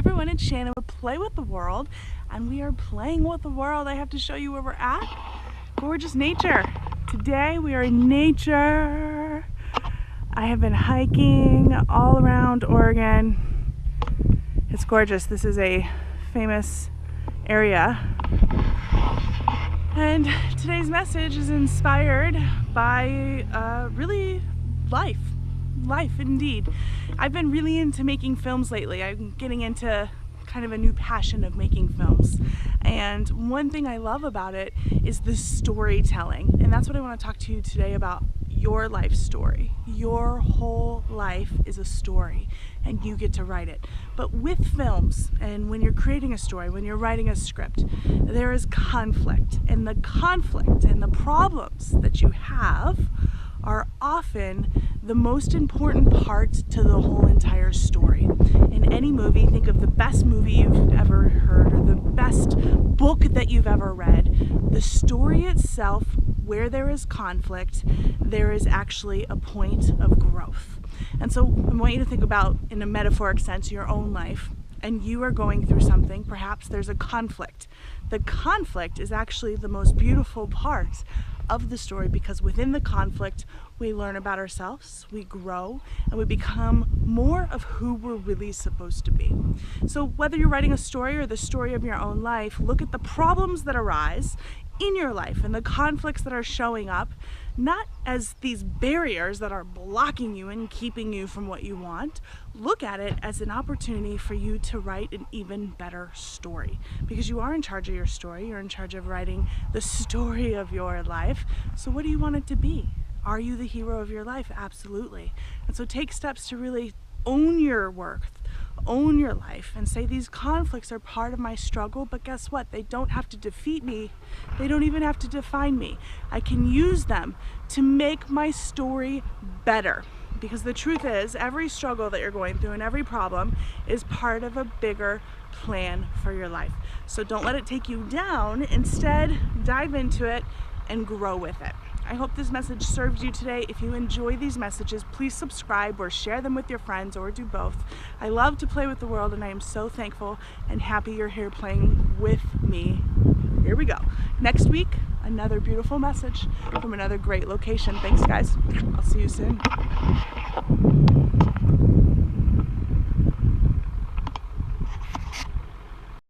everyone, it's Shannon with Play with the World, and we are playing with the world. I have to show you where we're at. Gorgeous nature. Today we are in nature. I have been hiking all around Oregon. It's gorgeous. This is a famous area. And today's message is inspired by really life indeed. I've been really into making films lately. I'm getting into kind of a new passion of making films, and one thing I love about it is the storytelling, and that's what I want to talk to you today about. Your life story. Your whole life is a story, and you get to write it. But with films, and when you're creating a story, when you're writing a script, there is conflict, and the conflict and the problems that you have are often the most important part to the whole entire story. In any movie, think of the best movie you've ever heard or the best book that you've ever read. The story itself, where there is conflict, there is actually a point of growth. And so I want you to think about, in a metaphoric sense, your own life, and you are going through something. Perhaps there's a conflict. The conflict is actually the most beautiful part of the story, because within the conflict we learn about ourselves, we grow, and we become more of who we're really supposed to be. So whether you're writing a story or the story of your own life, look at the problems that arise in your life and the conflicts that are showing up, not as these barriers that are blocking you and keeping you from what you want. Look at it as an opportunity for you to write an even better story, because you are in charge of your story. You're in charge of writing the story of your life. So what do you want it to be? Are you the hero of your life? Absolutely. And so take steps to really own your worth, own your life, and say, these conflicts are part of my struggle, but guess what? They don't have to defeat me. They don't even have to define me. I can use them to make my story better. Because the truth is, every struggle that you're going through and every problem is part of a bigger plan for your life. So don't let it take you down. Instead, dive into it and grow with it. I hope this message serves you today. If you enjoy these messages, please subscribe or share them with your friends, or do both. I love to play with the world, and I am so thankful and happy you're here playing with me. Here we go. Next week, another beautiful message from another great location. Thanks, guys. I'll see you soon.